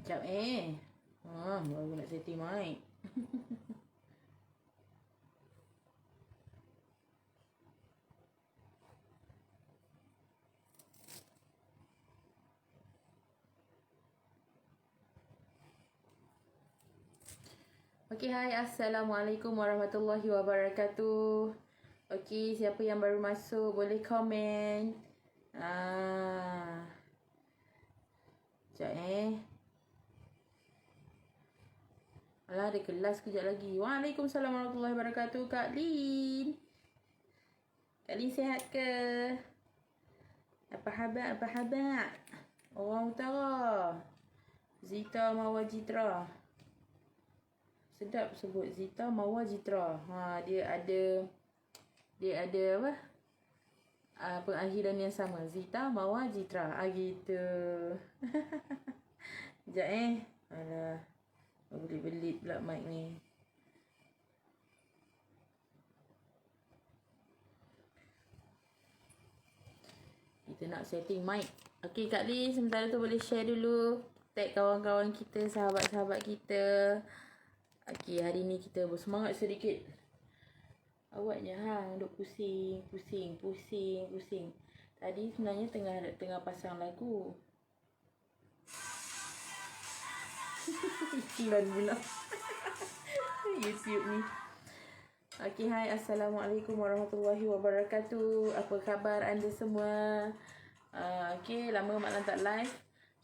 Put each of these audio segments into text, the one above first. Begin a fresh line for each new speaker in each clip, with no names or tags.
Sekejap baru nak setting mic. Okay, hai, Assalamualaikum warahmatullahi wabarakatuh. Okay, siapa yang baru masuk boleh komen. Sekejap Alah, ada kelas kejap lagi. Waalaikumsalam warahmatullahi wabarakatuh. Kak Lin. Kak Lin sihat ke? Apa khabar? Orang utara. Zita Mawar Jitra. Sedap sebut Zita Mawar Jitra. Dia ada apa? Pengakhiran yang sama. Zita Mawar Jitra. Gitu. Sekejap Alah. Belit-belit pula mic ni. Kita nak setting mic. Okay, Kak Lee, sementara tu boleh share dulu. Tag kawan-kawan kita, sahabat-sahabat kita. Okay, hari ni kita bersemangat sedikit. Awaknya duk pusing. Tadi sebenarnya tengah pasang lagu. Iklan pula. YouTube ni. Okay, hai, Assalamualaikum warahmatullahi wabarakatuh. Apa khabar anda semua? Okay, lama malam tak live.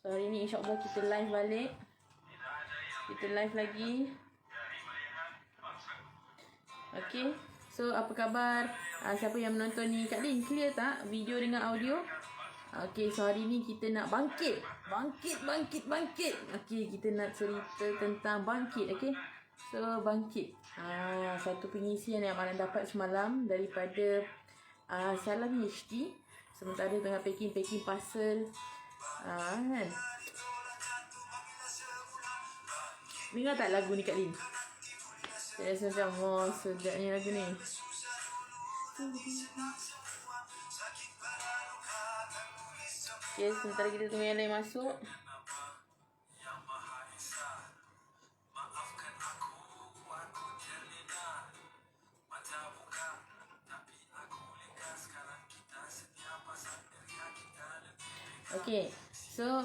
So, hari ni insyaAllah kita live balik. Kita live lagi. Okay, so apa khabar? Siapa yang menonton ni? Kak Lin, clear tak video dengan audio? Okay, so hari ni kita nak bangkit. Okay, kita nak cerita tentang bangkit. Okay, so bangkit. Satu pengisian yang Malan dapat semalam daripada Salam HD. Sementara tengah packing parcel. Kan? Dengar tak lagu ni, Kak Lin? Saya rasa macam sedapnya lagu ni. Okay, sementara kita tunggu yang lain masuk. Okay, so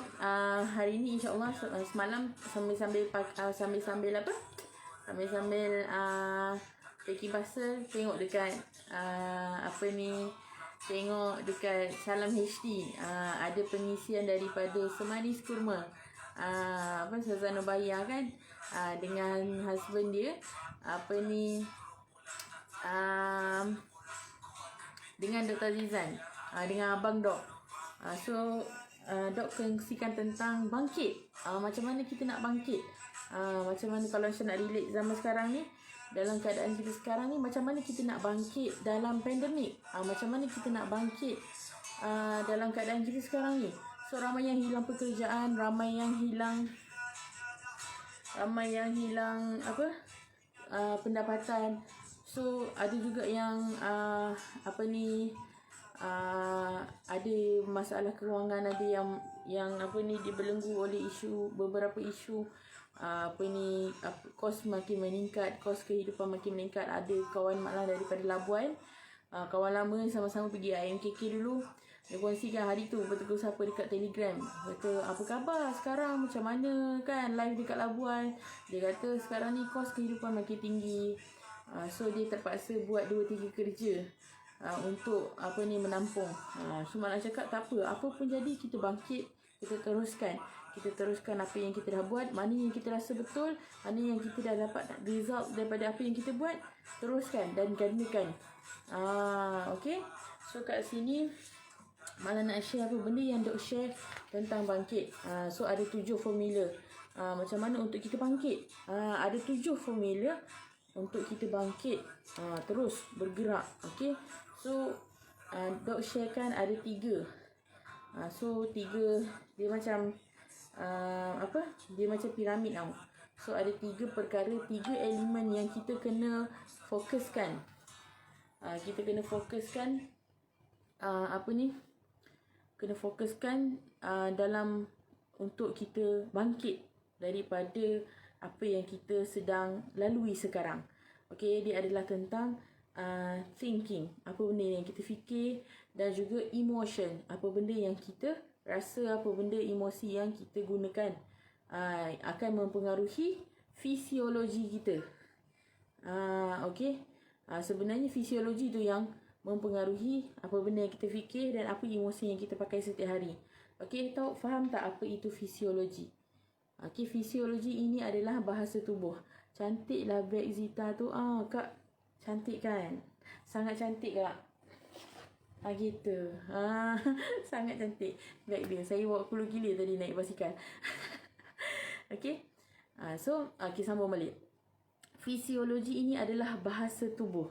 hari ni insyaAllah semalam sambil packing parcel, tengok dekat tengok dekat Salam HD. Ada pengisian daripada Semanis Kurma. Sazana Bahia kan, dengan husband dia, dengan Dr. Zizan, dengan Abang Dok. So Dok kongsikan tentang bangkit. Macam mana kita nak bangkit, macam mana kalau saya nak relate zaman sekarang ni, dalam keadaan kita sekarang ni, macam mana kita nak bangkit dalam pandemik, macam mana kita nak bangkit dalam keadaan kita sekarang ni. So ramai yang hilang pekerjaan, ramai yang hilang pendapatan. So ada juga yang ada masalah kewangan, ada yang dibelenggu oleh beberapa isu, kos makin meningkat, kos kehidupan makin meningkat. Ada kawan malah daripada Labuan, kawan lama sama-sama pergi IMKK dulu. Dia kongsikan hari tu betul siapa dekat Telegram. Kata, apa khabar sekarang, macam mana kan live dekat Labuan. Dia kata sekarang ni kos kehidupan makin tinggi. So dia terpaksa buat 2-3 kerja untuk menampung. So malah cakap tak apa pun jadi, kita bangkit, kita teruskan apa yang kita dah buat. Mana yang kita rasa betul, mana yang kita dah dapat result daripada apa yang kita buat, teruskan dan gandakan. Okay, so kat sini Malah nak share apa benda yang Dok share tentang bangkit. So ada 7 formula macam mana untuk kita bangkit. Ada 7 formula untuk kita bangkit, terus bergerak. Okay, so Dok sharekan ada 3. So 3 dia macam dia macam piramid tau. So ada 3 perkara, 3 elemen yang kita kena fokuskan. Kita kena fokuskan kena fokuskan dalam untuk kita bangkit. daripada apa yang kita sedang lalui sekarang. Okey, dia adalah tentang thinking, apa benda yang kita fikir, dan juga emotion, apa benda yang kita rasa, apa benda emosi yang kita gunakan akan mempengaruhi fisiologi kita. Okey. Sebenarnya fisiologi tu yang mempengaruhi apa benda yang kita fikir dan apa emosi yang kita pakai setiap hari. Okey, tahu faham tak apa itu fisiologi? Okey, fisiologi ini adalah bahasa tubuh. Cantiklah beg Zita tu. Kak, cantik kan? Sangat cantik kak. Gitu. Sangat cantik beg dia. Saya bawa 10 kilo tadi naik basikal. Okey. Okay, sambung balik. Fisiologi ini adalah bahasa tubuh.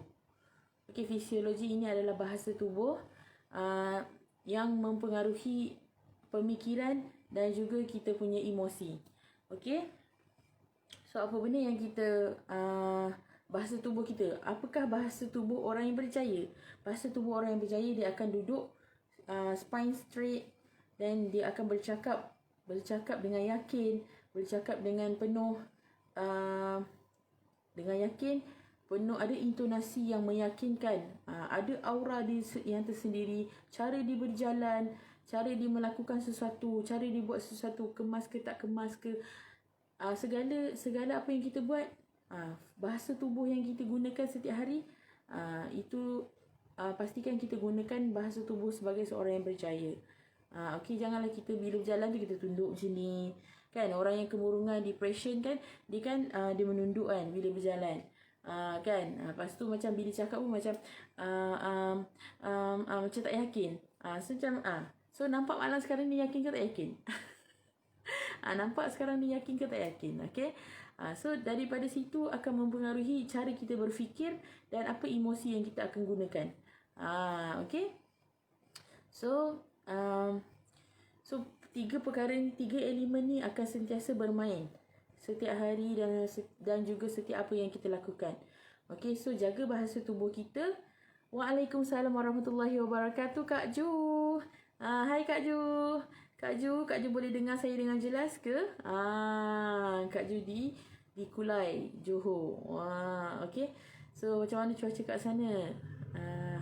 Okey, fisiologi ini adalah bahasa tubuh yang mempengaruhi pemikiran dan juga kita punya emosi. Okey. So, apa benda yang kita bahasa tubuh kita? Apakah bahasa tubuh orang yang berjaya? Bahasa tubuh orang yang berjaya, dia akan duduk spine straight dan dia akan bercakap dengan yakin, bercakap dengan penuh dengan yakin, penuh ada intonasi yang meyakinkan, ada aura yang tersendiri, cara dia berjalan, cara dia melakukan sesuatu, cara dia buat sesuatu, kemas ke tak kemas ke, segala apa yang kita buat, bahasa tubuh yang kita gunakan setiap hari, itu pastikan kita gunakan bahasa tubuh sebagai seorang yang berjaya. Okey, janganlah kita bila berjalan tu kita tunduk macam ni. Kan orang yang kemurungan, depression kan, dia menunduk kan bila berjalan. Kan, lepas tu macam bila cakap pun macam macam tak yakin. So nampak malam sekarang ni yakin ke tak yakin? Nampak sekarang ni yakin ke tak yakin? Okay. So daripada situ akan mempengaruhi cara kita berfikir dan apa emosi yang kita akan gunakan. Okay. So tiga elemen ni akan sentiasa bermain setiap hari dan juga setiap apa yang kita lakukan. Okey, so jaga bahasa tubuh kita. Waalaikumsalam warahmatullahi wabarakatuh, Kak Ju. Hai Kak Ju. Kak Ju boleh dengar saya dengan jelas ke? Kak Ju di Kulai, Johor. Okey. So macam mana cuaca kat sana?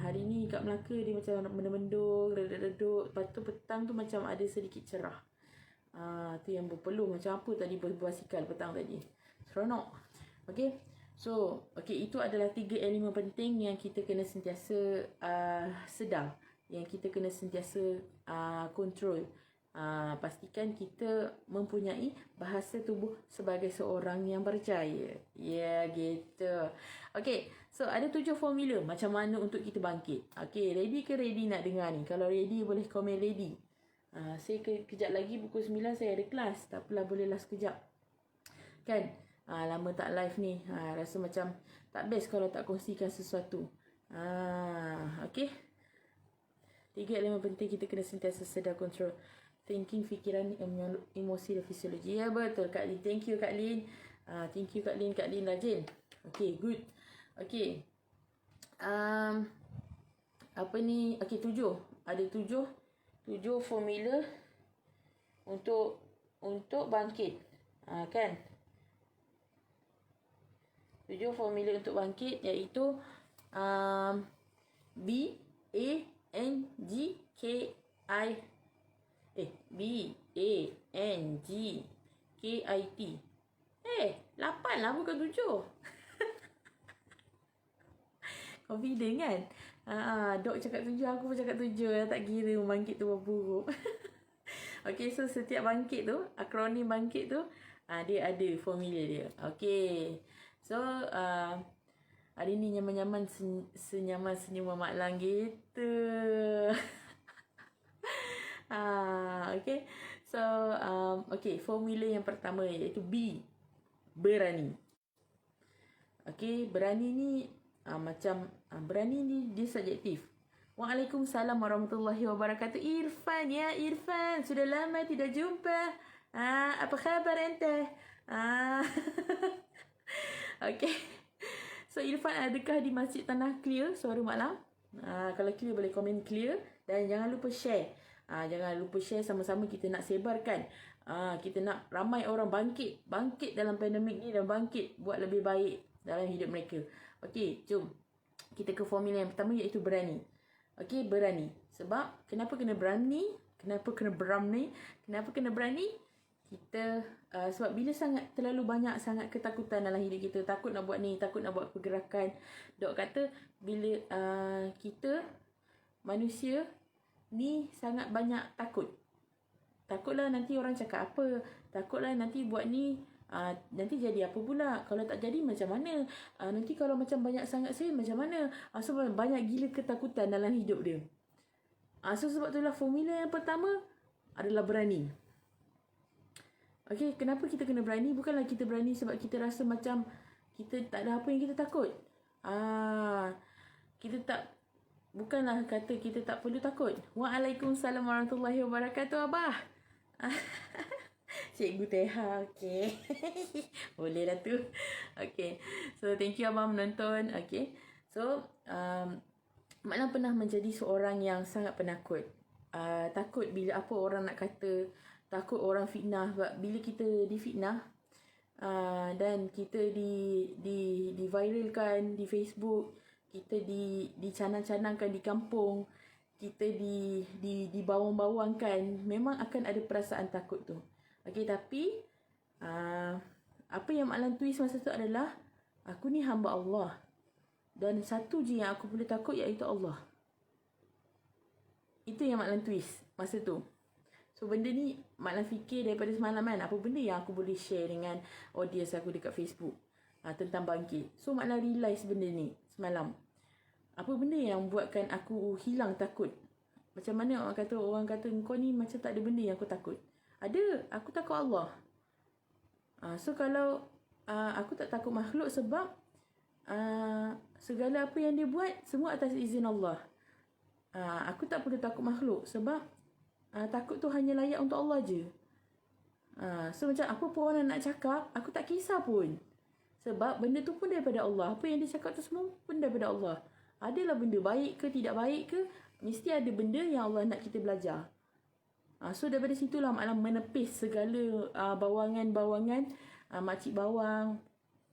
Hari ni kat Melaka dia macam mendung-mendung, redup-redup. Lepas tu petang tu macam ada sedikit cerah. Tu yang berpeluh macam apa tadi berbasikal petang tadi. Seronok. Okey. So, itu adalah 3 elemen penting yang kita kena sentiasa sedar, yang kita kena sentiasa kontrol. Pastikan kita mempunyai bahasa tubuh sebagai seorang yang berjaya. Gitu. Okey, so ada 7 formula macam mana untuk kita bangkit. Okey, ready ke ready nak dengar ni? Kalau ready boleh komen ready. Saya kejap lagi pukul 9 saya ada kelas. Tak apalah, bolehlah sekejap. Kan? Lama tak live ni. Rasa macam tak best kalau tak kongsikan sesuatu. Okey. 3 elemen penting kita kena sentiasa sedar, kontrol thinking, fikiran, emosi dan fisiologi. Ya, betul Kak Lin. Thank you Kak Lin. Thank you Kak Lin. Kak Lin rajin. Okey, good. Okey. Apa ni? Okey, 7. Ada 7 formula untuk bangkit. Kan? 7 formula untuk bangkit iaitu B A N G K I B A N G K I T. 8 lah, bukan 7. Confident kan? Dok cakap 7, aku pun cakap 7. Tak kira bangkit tu berapa huruf. Okay, so setiap bangkit tu, akronim bangkit tu, dia ada formula dia. Okay. So, hari ni nyaman-nyaman senyaman senyum Mak Lang gitu. Okay. So, formula yang pertama iaitu B. Berani. Okay, berani ni berani ni dia subjektif. Waalaikumsalam warahmatullahi wabarakatuh. Irfan, ya Irfan, sudah lama tidak jumpa. Apa khabar ente? Okay. So Irfan adakah di Masjid Tanah Clear suara malam? Kalau clear boleh komen clear dan jangan lupa share. Jangan lupa share, sama-sama kita nak sebarkan Kita nak ramai orang bangkit dalam pandemik ni dan bangkit buat lebih baik dalam hidup mereka. Okey, jom kita ke formula yang pertama, iaitu berani. Okey, berani. Sebab kenapa kena berani? Kenapa kena berani? Kenapa kena berani? Kita sebab bila terlalu banyak sangat ketakutan dalam hidup kita, takut nak buat ni, takut nak buat pergerakan. Dok kata bila kita manusia ni sangat banyak takut. Takutlah nanti orang cakap apa, takutlah nanti buat ni nanti jadi apa pula, kalau tak jadi macam mana, nanti kalau macam banyak sangat sale macam mana. So banyak gila ketakutan dalam hidup dia. So sebab itulah formula yang pertama adalah berani. Okey, kenapa kita kena berani? Bukanlah kita berani sebab kita rasa macam kita tak ada apa yang kita takut. Bukanlah kata kita tak perlu takut. Waalaikumsalam warahmatullahi wabarakatuh, Abah. Cikgu Teha, okay. Boleh dah tu. Okay. So, thank you Abang menonton. Okay. So, Makna pernah menjadi seorang yang sangat penakut. Takut bila apa orang nak kata. Takut orang fitnah. Bila kita difitnah, dan kita di-viralkan di Facebook, kita dicanang-canangkan di kampung, kita dibawang-bawangkan, memang akan ada perasaan takut tu. Okey, tapi apa yang Mak Lan twist masa tu adalah, aku ni hamba Allah dan satu je yang aku boleh takut, iaitu Allah. Itu yang Mak Lan twist masa tu. So benda ni Mak Lan fikir daripada semalam kan, apa benda yang aku boleh share dengan audience aku dekat Facebook tentang bangkit. So Mak Lan realise benda ni semalam. Apa benda yang buatkan aku hilang takut? Macam mana orang kata kau ni macam tak ada benda yang aku takut. Ada, aku takut Allah. So kalau aku tak takut makhluk sebab segala apa yang dia buat semua atas izin Allah. Aku tak perlu takut makhluk sebab takut tu hanya layak untuk Allah je. So macam apa pun orang nak cakap, aku tak kisah pun. Sebab benda tu pun daripada Allah. Apa yang dia cakap tu semua pun daripada Allah. Adalah benda baik ke tidak baik ke, mesti ada benda yang Allah nak kita belajar. So daripada situlah Mak Lan menepis segala bawangan-bawangan makcik bawang,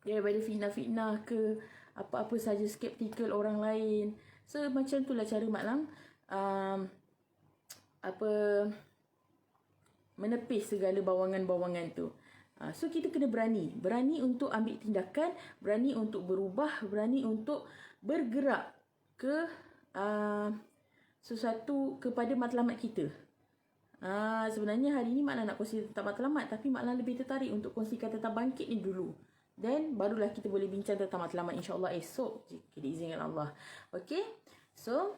daripada fitnah-fitnah ke apa-apa saja skeptikal orang lain. So macam itulah cara Mak Lan menepis segala bawangan-bawangan tu. So kita kena berani untuk ambil tindakan, berani untuk berubah, berani untuk bergerak ke sesuatu kepada matlamat kita. Sebenarnya hari ni Mak Lan nak kongsi tentang matlamat, tapi Mak Lan lebih tertarik untuk kongsikan tentang bangkit ni dulu. Dan barulah kita boleh bincang tentang matlamat insya-Allah esok jika diizinkan Allah. Okey. So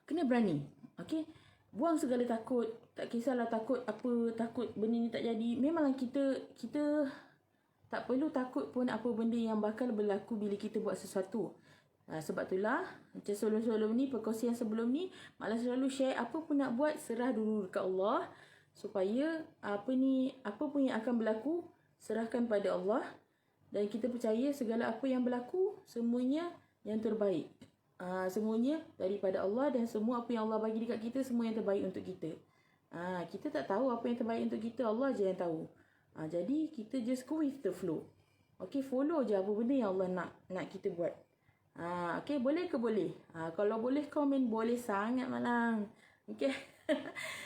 kena berani. Okey. Buang segala takut. Tak kisahlah takut apa, takut benda ni tak jadi. Memanglah kita tak perlu takut pun apa benda yang bakal berlaku bila kita buat sesuatu. Sebab itulah macam sebelum ni, perkongsian sebelum ni, Mak Lan selalu share apa pun nak buat, serah dulu dekat Allah, supaya apa pun yang akan berlaku, serahkan pada Allah. Dan kita percaya segala apa yang berlaku, semuanya yang terbaik. Semuanya daripada Allah, dan semua apa yang Allah bagi dekat kita, semua yang terbaik untuk kita. Kita tak tahu apa yang terbaik untuk kita, Allah je yang tahu. Jadi kita just go with the flow. Okay, follow je apa benda yang Allah nak kita buat. Okay, boleh ke boleh? Kalau boleh komen, boleh sangat Malang. Okay.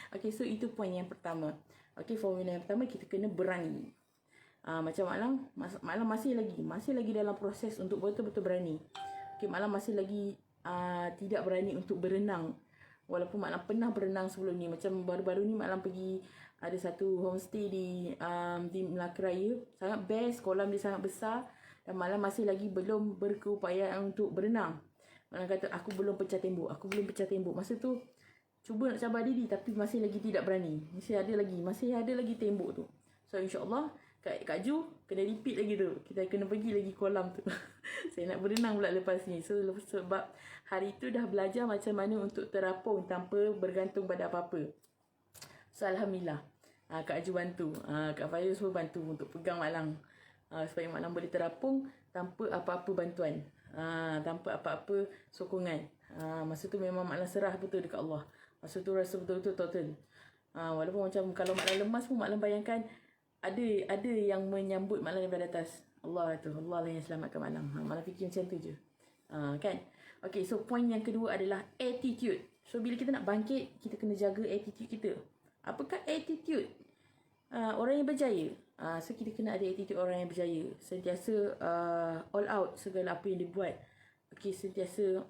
Okay, so itu poin yang pertama. Okay, formula yang pertama, kita kena berani. Macam Mak Lan masih lagi dalam proses untuk betul-betul berani. Okay, Mak Lan masih lagi tidak berani untuk berenang. Walaupun Mak Lan pernah berenang sebelum ni. Macam baru-baru ni Mak Lan pergi ada satu homestay di Melaka Raya. Sangat best, kolam dia sangat besar. Dan Mak Lan masih lagi belum berkeupayaan untuk berenang. Mak Lan kata, aku belum pecah tembok. Masa tu cuba nak cabar diri, tapi masih lagi tidak berani. Masih ada lagi tembok tu. So insyaAllah Kak Ju kena repeat lagi tu. Kita kena pergi lagi kolam tu. Saya nak berenang pula lepas ni. So sebab hari tu dah belajar macam mana untuk terapung tanpa bergantung pada apa-apa. So Alhamdulillah, Kak Ju bantu, Kak Faiz pun bantu untuk pegang Mak Lan, supaya Mak Lan boleh terapung tanpa apa-apa bantuan, tanpa apa-apa sokongan. Masa tu memang Mak Lan serah betul dekat Allah. Masa tu rasa betul-betul total. Walaupun macam kalau Mak Lang lemas pun Mak Lang bayangkan ada yang menyambut Mak Lang daripada atas. Allah lah yang selamatkan Mak Lang. Mak Lang fikir macam tu je. Kan? Okay, so point yang kedua adalah attitude. So bila kita nak bangkit, kita kena jaga attitude kita. Apakah attitude orang yang berjaya? So kita kena ada attitude orang yang berjaya. Sentiasa all out segala apa yang dia buat. Okay, sentiasa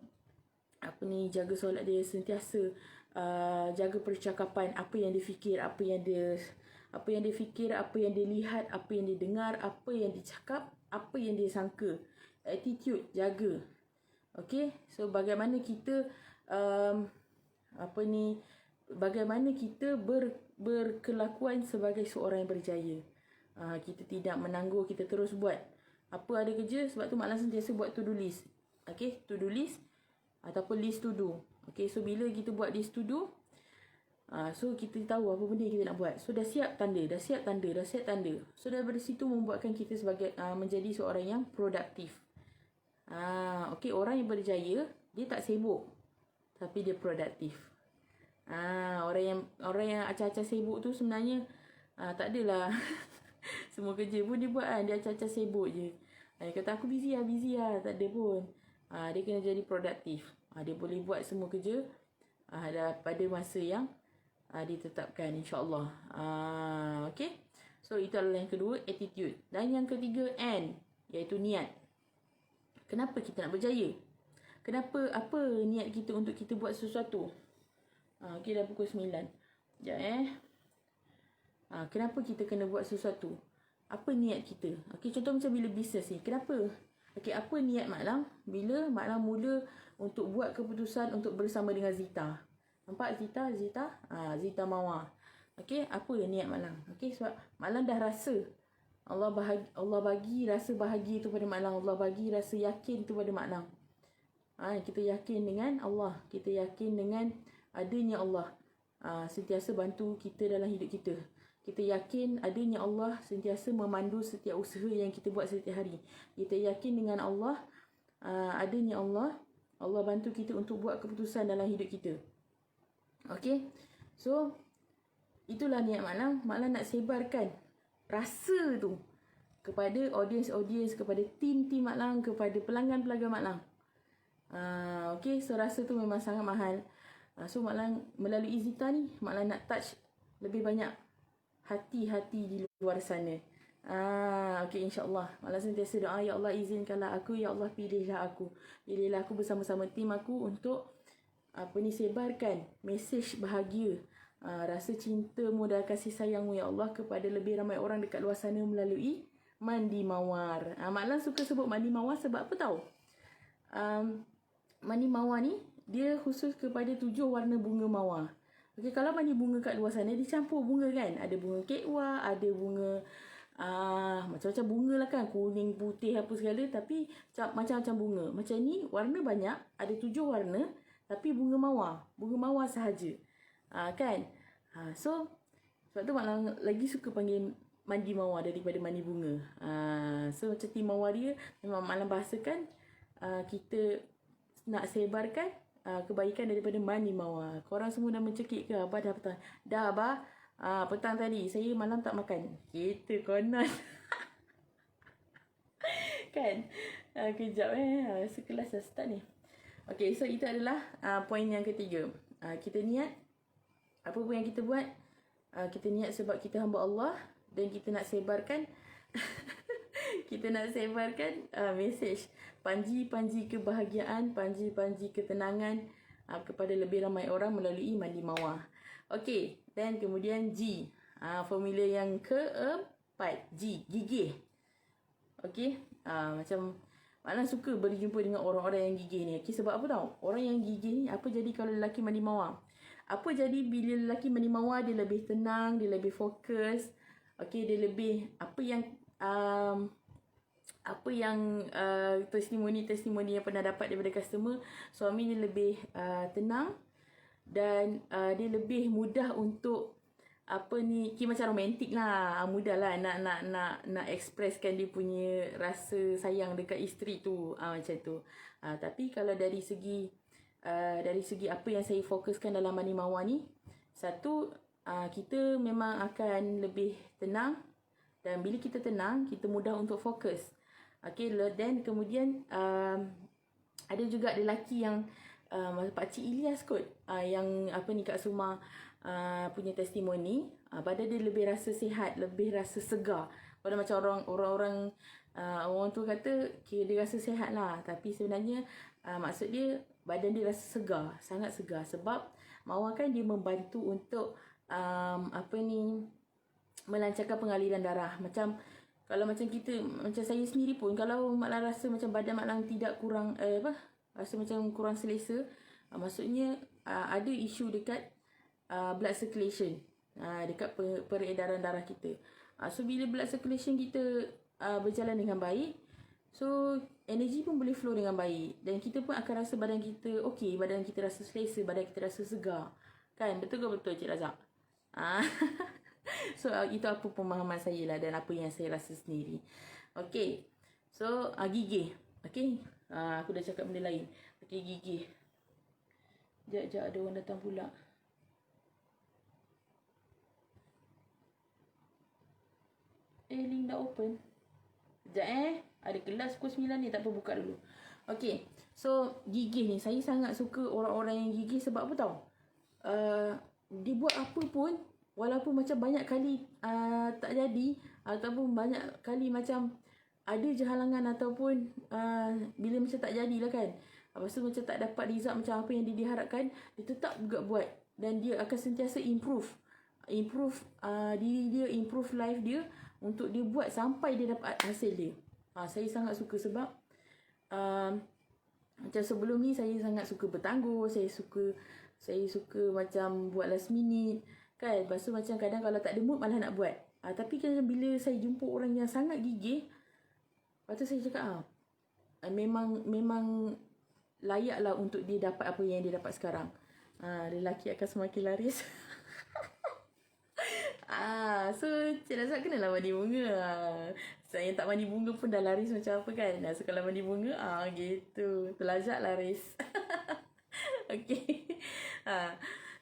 jaga solat dia, sentiasa jaga percakapan, apa yang dia fikir, apa yang dia fikir, apa yang dia lihat, apa yang dia dengar, apa yang dia cakap, apa yang dia sangka. Attitude jaga. Okay, so bagaimana kita bagaimana kita berkelakuan sebagai seorang yang berjaya. Kita tidak menangguh, kita terus buat. Apa ada kerja, sebab tu Mak Lang sentiasa buat to-do list. Okay, to-do list ataupun list to do. Okay, so bila kita buat list to do, so kita tahu apa benda yang kita nak buat. So dah siap tanda. So daripada situ membuatkan kita sebagai menjadi seorang yang produktif. Okay, orang yang berjaya, dia tak sibuk, tapi dia produktif. Orang yang acah-acah sibuk tu sebenarnya tak adalah semua kerja pun dia buat kan. Dia acah-acah sibuk je. Dia kata aku busy lah. Tak ada pun. Dia kena jadi produktif. Dia boleh buat semua kerja pada masa yang ditetapkan, insyaAllah. Okay, so itu adalah yang kedua, attitude. Dan yang ketiga, N, iaitu niat. Kenapa kita nak berjaya? Apa niat kita untuk kita buat sesuatu? Okay, dah pukul 9. Sekejap kenapa kita kena buat sesuatu? Apa niat kita? Okay, contoh macam bila bisnes ni. Kenapa? Okay, apa niat Mak Lang bila Mak Lang mula untuk buat keputusan untuk bersama dengan Zita? Nampak Zita? Zita Mawar. Okay, apa niat Mak Lang? Okay, sebab Mak Lang dah rasa Allah bagi rasa bahagia tu pada Mak Lang. Allah bagi rasa yakin tu pada Mak Lang. Kita yakin dengan Allah. Kita yakin dengan adanya Allah sentiasa bantu kita dalam hidup kita. Kita yakin adanya Allah sentiasa memandu setiap usaha yang kita buat setiap hari. Kita yakin dengan Allah, adanya Allah. Allah bantu kita untuk buat keputusan dalam hidup kita. Okay, so itulah niat Mak Lang. Mak Lang nak sebarkan rasa tu kepada audience, kepada tim Mak Lang, kepada pelanggan-pelanggan Mak Lang. Okay, so rasa tu memang sangat mahal. So Mak Lang melalui Zita ni, Mak Lang nak touch lebih banyak hati-hati di luar sana. Okay, insyaAllah Mak Lang sentiasa doa, ya Allah izinkanlah aku, ya Allah pilihlah aku bersama-sama tim aku untuk sebarkan mesej bahagia, rasa cintamu dan kasih sayangmu ya Allah kepada lebih ramai orang dekat luar sana melalui Mandi Mawar. Mak Lang suka sebut Mandi Mawar sebab apa tahu? Mandi Mawar ni dia khusus kepada 7 warna bunga mawar. Okay, kalau mandi bunga kat luar sana dia campur bunga kan. Ada bunga kekwa, ada bunga macam-macam bunga lah kan, kuning, putih apa segala, tapi macam-macam bunga. Macam ni warna banyak, ada 7 warna tapi bunga mawar sahaja. Kan? So sebab tu Mak Lang lagi suka panggil mandi mawar daripada mandi bunga. So macam tim mawar dia memang Mak Lang bahasakan kita nak sebarkan kebaikan daripada mandi mawar. Korang semua dah mencekik ke? Abah dah petang. Dah Abah. Petang tadi saya malam tak makan. Kita konon. Kan? Kejap sekelas dah start ni. Okay, so itu adalah poin yang ketiga. Kita niat apa pun yang kita buat, kita niat sebab kita hamba Allah dan kita nak sebarkan mesej panji-panji kebahagiaan, panji-panji ketenangan kepada lebih ramai orang melalui mandi mawar. Okey, dan kemudian G. Formula yang keempat, G, gigih. Okey, macam Mak Lang suka berjumpa dengan orang-orang yang gigih ni. Okay, sebab apa tahu? Orang yang gigih ni, apa jadi kalau lelaki mandi mawar? Apa jadi bila lelaki mandi mawar? Dia lebih tenang, dia lebih fokus. Okay, dia lebih testimoni yang pernah dapat daripada customer, suami dia lebih tenang dan dia lebih mudah untuk macam romantik lah, mudah lah nak expresskan dia punya rasa sayang dekat isteri tu, macam tu. Tapi kalau dari segi apa yang saya fokuskan dalam mandi mawar ni, satu, kita memang akan lebih tenang. Dan bila kita tenang, kita mudah untuk fokus. Okay, then kemudian ada juga lelaki yang Pakcik Ilyas kot, yang Kak Suma punya testimoni, badan dia lebih rasa sihat, lebih rasa segar. Pada macam orang tu kata dia rasa sihat lah, tapi sebenarnya maksud dia badan dia rasa segar, sangat segar, sebab mawar kan dia membantu untuk melancarkan pengaliran darah. Macam kalau macam kita, macam saya sendiri pun, kalau Mak rasa macam badan Mak tidak kurang rasa macam kurang selesa, maksudnya ada isu dekat blood circulation, dekat peredaran darah kita. So bila blood circulation kita berjalan dengan baik, so energi pun boleh flow dengan baik, dan kita pun akan rasa badan kita okey, badan kita rasa selesa, badan kita rasa segar. Kan? Betul ke betul, Cik Razak? So itu apa pemahaman saya lah, dan apa yang saya rasa sendiri. Okay, so gigih. Okay, aku dah cakap benda lain. Okay, gigih. Sekejap ada orang datang pula. Link dah open. Sekejap ada kelas pukul 9 ni, tak apa, buka dulu. Okay, so gigih ni, saya sangat suka orang-orang yang gigih. Sebab apa tau? Dia buat apa pun, walaupun macam banyak kali tak jadi, ataupun banyak kali macam ada je halangan, ataupun bila macam tak jadilah kan, lepas tu macam tak dapat result macam apa yang dia diharapkan, dia tetap juga buat. Dan dia akan sentiasa improve diri dia, improve life dia, untuk dia buat sampai dia dapat hasil dia. Saya sangat suka, sebab macam sebelum ni saya sangat suka bertangguh, saya suka macam buat last minute kan. Lepas tu macam kadang kalau tak ada mood malah nak buat. Tapi kan bila saya jumpa orang yang sangat gigih, lepas tu saya cakap memang layaklah untuk dia dapat apa yang dia dapat sekarang. Lelaki akan semakin laris. So Cik Razak kenalah mandi bunga. Saya yang tak mandi bunga pun dah laris macam apa kan. So kalau mandi bunga, gitu, terlajak laris. Okay.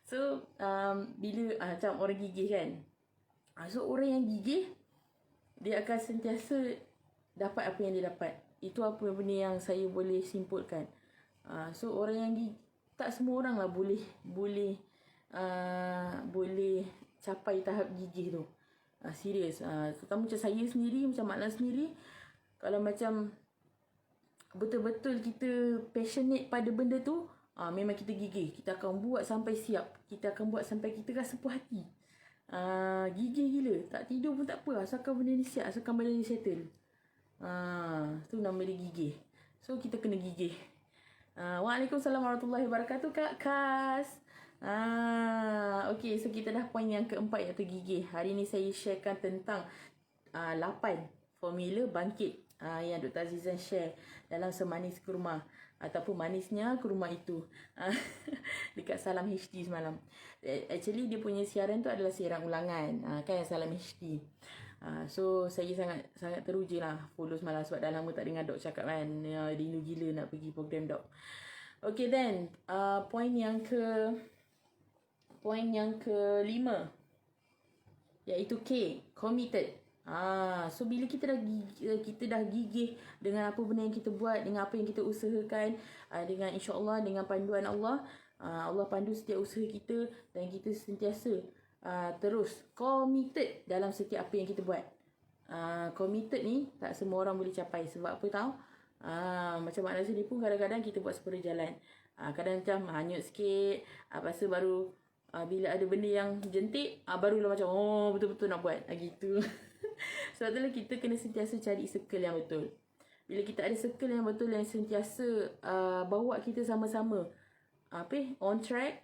So bila macam orang gigih kan, so orang yang gigih, dia akan sentiasa dapat apa yang dia dapat. Itu apa benda yang saya boleh simpulkan. So orang yang gigih, tak semua orang lah boleh capai tahap gigih tu. Serius. Terutama macam saya sendiri, macam Mak Lan sendiri, kalau macam betul-betul kita passionate pada benda tu, memang kita gigih. Kita akan buat sampai siap. Kita akan buat sampai kita rasa puas hati. Gigih gila. Tak tidur pun tak apa, asalkan benda ni siap, asalkan benda ni settle. Tu nama dia gigih. So kita kena gigih. Waalaikumsalam warahmatullahi wabarakatuh, Kak Kas. Okay, so kita dah poin yang keempat, iaitu gigih. Hari ni saya sharekan tentang 8 formula bangkit yang Dr. Azizan share dalam Semanis Kurma, ataupun manisnya kurma itu, dekat Salam HD semalam. Actually dia punya siaran tu adalah siaran ulangan, kan, Salam HD. So saya sangat teruja lah follow semalam, sebab dah lama tak dengar Dok cakap kan. Rindu gila nak pergi program Dok. Okay, then poin yang kelima, iaitu K, committed. So bila kita dah gigih dengan apa benda yang kita buat, dengan apa yang kita usahakan, dengan insya-Allah, dengan panduan Allah, Allah pandu setiap usaha kita, dan kita sentiasa terus committed dalam setiap apa yang kita buat. Committed ni tak semua orang boleh capai. Sebab apa tahu? Macam Mak Lan sendiri pun kadang-kadang kita buat separuh jalan. Kadang macam hanyut sikit, lepas tu baru bila ada benda yang jentik, barulah macam betul-betul nak buat, gitu. Sebab itulah kita kena sentiasa cari circle yang betul. Bila kita ada circle yang betul, yang sentiasa bawa kita sama-sama on track,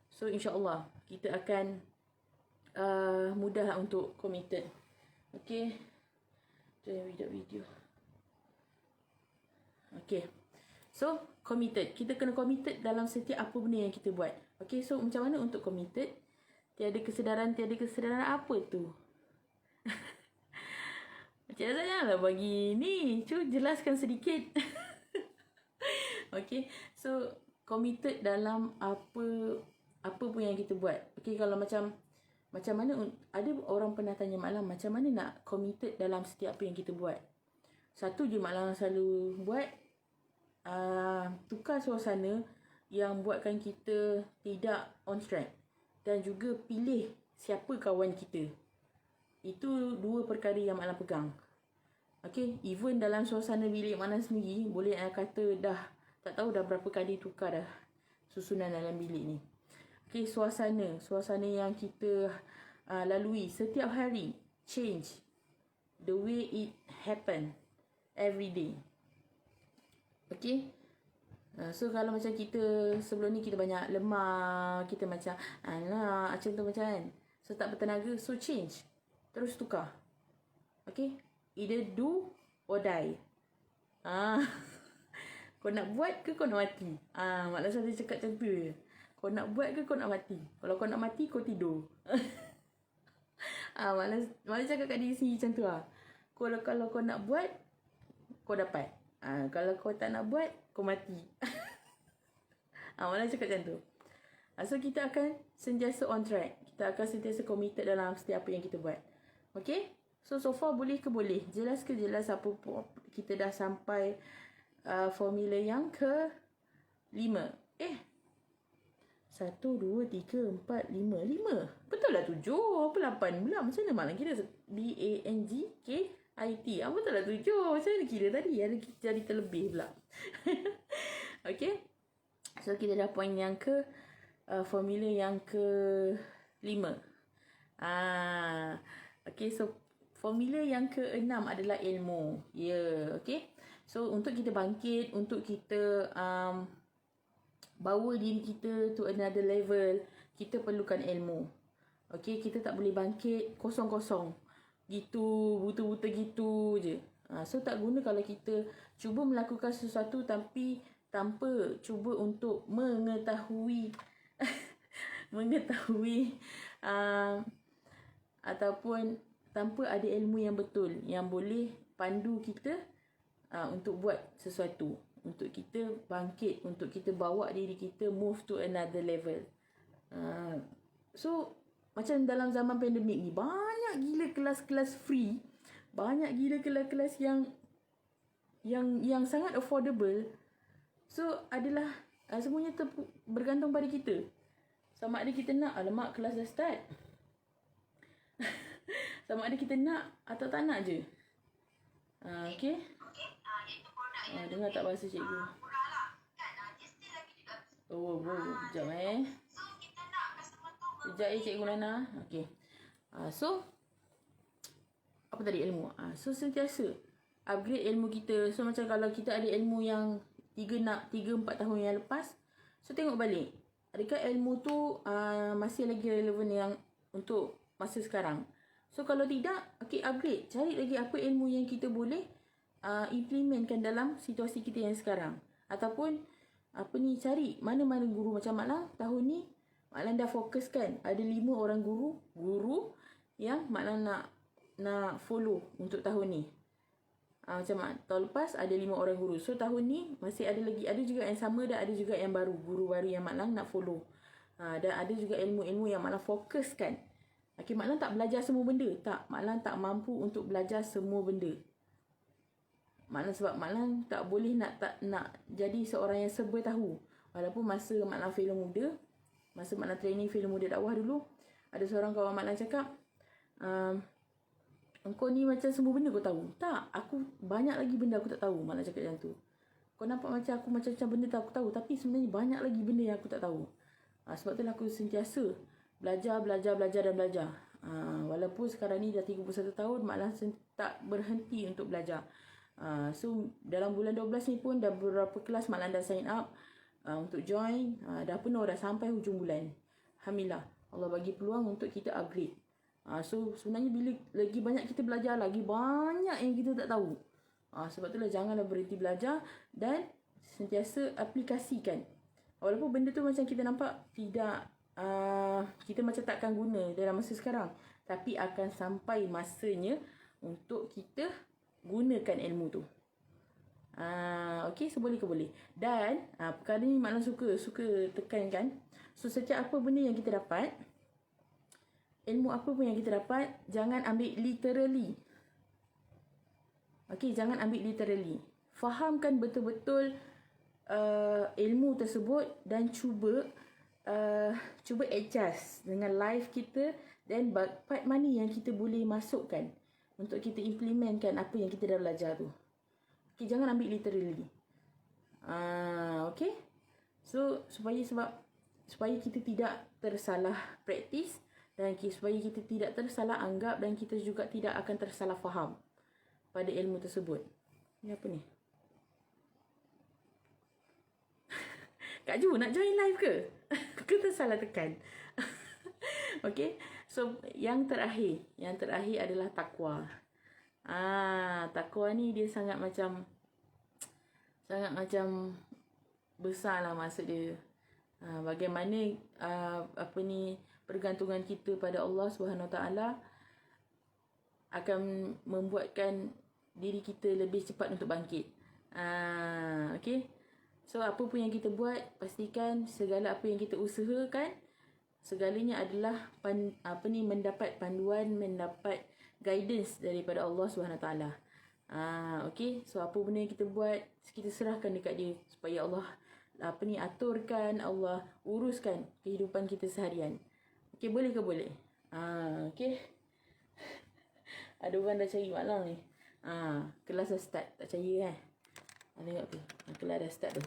so insya-Allah kita akan mudah untuk committed. Okay, jangan video. Okay, so committed, kita kena committed dalam setiap apa benda yang kita buat. Okay, so macam mana untuk committed? Tiada kesedaran apa tu? Macam mana janganlah bagi ni, cuba jelaskan sedikit. Okay, so committed dalam apa apa pun yang kita buat. Okay, kalau macam mana, ada orang pernah tanya Mak Lang, macam mana nak committed dalam setiap apa yang kita buat. Satu je Mak Lang selalu buat, tukar suasana yang buatkan kita tidak on track, dan juga pilih siapa kawan kita. Itu dua perkara yang Mak Lang pegang. Okay, even dalam suasana bilik Mak Lang sendiri, boleh kata dah tak tahu dah berapa kali tukar dah susunan dalam bilik ni. Okay, suasana yang kita lalui setiap hari, change the way it happen every day. Okay, so kalau macam kita sebelum ni kita banyak lemah, kita macam alah macam tu macam kan, so tak bertenaga, so change, terus tukar. Okay, either do or die. Kau nak buat ke kau nak mati? Mak Lang selalu cakap macam tu je. Kau nak buat ke kau nak mati? Kalau kau nak mati, kau tidur. Mak Lang cakap kat diri sendiri macam tu lah. Kalau kau nak buat, kau dapat. Kalau kau tak nak buat, kau mati. Mak Lang cakap macam tu. So kita akan sentiasa on track. Kita akan sentiasa committed dalam setiap apa yang kita buat. Okay? So far boleh ke boleh? Jelas ke jelas apa pun kita dah sampai formula yang ke-5. 1, 2, 3, 4, 5. 5. Betul lah 7. Apa 8 pula? Macam mana Mak Lang kira? BANGKIT. Betul lah 7. Macam mana kira tadi? Ada jari terlebih pula. Okay. So kita dah point yang ke formula yang ke-5. Okay, so formula yang ke-6 adalah ilmu. Okay. So untuk kita bangkit, untuk kita bawa diri kita to another level, kita perlukan ilmu. Okay, kita tak boleh bangkit kosong-kosong gitu, buta-buta gitu je. So tak guna kalau kita cuba melakukan sesuatu tapi tanpa cuba untuk mengetahui ataupun tanpa ada ilmu yang betul yang boleh pandu kita untuk buat sesuatu, untuk kita bangkit, untuk kita bawa diri kita move to another level. So macam dalam zaman pandemik ni, banyak gila kelas-kelas free, banyak gila kelas-kelas yang sangat affordable. So adalah semuanya bergantung pada kita. Sama ada kita nak, alamak kelas dah start. Sama ada kita nak atau tak nak je. Okay. Dengar tak bahasa cikgu? Sekejap Sekejap Cikgu Lana. Okay. So apa tadi? Ilmu. So sentiasa upgrade ilmu kita. So macam kalau kita ada ilmu yang 3-4 tahun yang lepas, so tengok balik, adakah ilmu tu masih lagi relevan yang untuk masa sekarang. So kalau tidak, okay, upgrade. Cari lagi apa ilmu yang kita boleh implementkan dalam situasi kita yang sekarang. Ataupun cari mana-mana guru. Macam Mak Lang tahun ni, Mak Lang dah fokuskan ada 5 orang guru yang Mak Lang nak follow untuk tahun ni. Macam tahun lepas ada 5 orang guru. So tahun ni masih ada lagi, ada juga yang sama dan ada juga yang baru, guru baru yang Mak Lang nak follow. Dan ada juga ilmu-ilmu yang Mak Lang fokuskan. Okay, Mak Lang tak belajar semua benda. Tak, Mak Lang tak mampu untuk belajar semua benda. Sebab Mak Lang tak boleh nak jadi seorang yang serba tahu. Walaupun masa Mak Lang filem muda, masa Mak Lang training filem muda dakwah dulu, ada seorang kawan Mak Lang cakap, engkau ni macam semua benda kau tahu. Tak, aku banyak lagi benda aku tak tahu. Mak Lang cakap macam tu. Kau nampak macam aku macam benda tak aku tahu, tapi sebenarnya banyak lagi benda yang aku tak tahu. Sebab tu aku sentiasa belajar dan belajar. Walaupun sekarang ni dah 31 tahun, Mak Lang tak berhenti untuk belajar. So dalam bulan 12 ni pun dah beberapa kelas Mak Lang dah sign up untuk join. Dah penuh, dah sampai hujung bulan. Alhamdulillah, Allah bagi peluang untuk kita upgrade. So sebenarnya bila lagi banyak kita belajar, lagi banyak yang kita tak tahu. Sebab itulah janganlah berhenti belajar dan sentiasa aplikasikan. Walaupun benda tu macam kita nampak tidak, kita macam takkan guna dalam masa sekarang, tapi akan sampai masanya untuk kita gunakan ilmu tu. Okay, so boleh ke boleh. Dan perkara ni Mak Long suka tekankan. So setiap apa benda yang kita dapat, ilmu apa pun yang kita dapat, jangan ambil literally. Okay, jangan ambil literally. Fahamkan betul-betul ilmu tersebut dan cuba adjust dengan life kita, dan part mana yang kita boleh masukkan untuk kita implementkan apa yang kita dah belajar tu. Okay, jangan ambil literally. Okay. So supaya kita tidak tersalah praktis, dan supaya kita tidak tersalah anggap, dan kita juga tidak akan tersalah faham pada ilmu tersebut. Ni apa ni? Kak Ju nak join live ke? Ke tersalah tekan? Okay. So yang terakhir adalah takwa. Takwa ni dia sangat macam besar lah maksud dia. Bagaimana pergantungan kita pada Allah Subhanahu Wa Taala akan membuatkan diri kita lebih cepat untuk bangkit. Okay. So apa pun yang kita buat, pastikan segala apa yang kita usahakan, segalanya adalah mendapat panduan, mendapat guidance daripada Allah Subhanahu Wa Taala. Okay. So apa benda yang kita buat, kita serahkan dekat dia supaya Allah aturkan, Allah uruskan kehidupan kita seharian. Okay, boleh ke boleh? Okay. Ada orang dah cari Mak Long ni. Kelas dah start. Tak percaya kan? Tengok tu. Kelas dah start tu.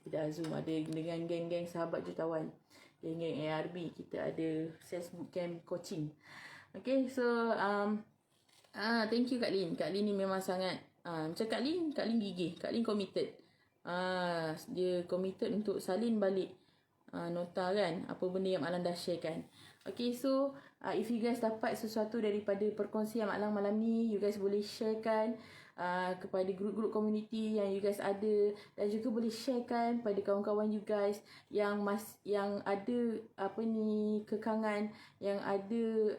Kita Zoom ada dengan geng-geng sahabat jutawan. Geng-geng ARB. Kita ada sales bootcamp coaching. Okay, so thank you Kak Lin. Kak Lin ni memang sangat macam Kak Lin gigih. Kak Lin committed. Dia committed untuk salin balik nota kan, apa benda yang Mak Long dah share kan. Okay, so if you guys dapat sesuatu daripada perkongsian Mak Long malam ni, you guys boleh sharekan kepada grup-grup community yang you guys ada, dan juga boleh sharekan pada kawan-kawan you guys yang ada kekangan, yang ada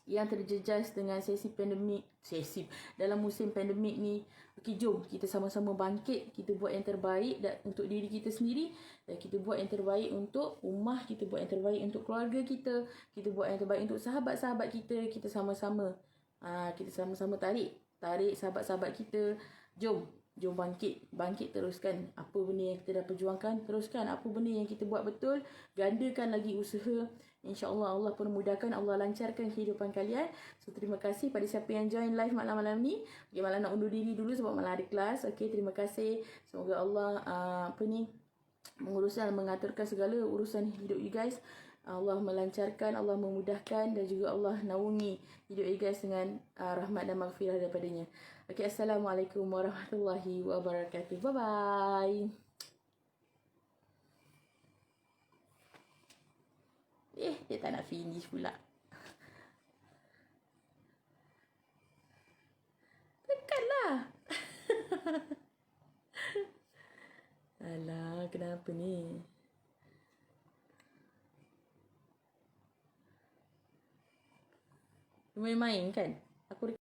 yang terjejas dengan dalam musim pandemik ni. Okey, jom kita sama-sama bangkit, kita buat yang terbaik untuk diri kita sendiri, dan kita buat yang terbaik untuk rumah, kita buat yang terbaik untuk keluarga kita buat yang terbaik untuk sahabat-sahabat kita sama-sama tarik sahabat-sahabat kita. Jom bangkit teruskan apa benda yang kita dah perjuangkan, teruskan apa benda yang kita buat betul, gandakan lagi usaha. InsyaAllah Allah permudahkan, Allah lancarkan kehidupan kalian. So terima kasih pada siapa yang join live malam ni. Okay, Mak Long nak undur diri dulu sebab malam ada kelas. Okay, terima kasih. Semoga Allah menguruskan, mengaturkan segala urusan hidup you guys. Allah melancarkan, Allah memudahkan, dan juga Allah naungi hidup you guys dengan rahmat dan maghfirah daripadanya. Okay, Assalamualaikum warahmatullahi wabarakatuh. Bye-bye. Dia tak nak finish pula. Tekanlah. Alah, kenapa ni? Main-main kan?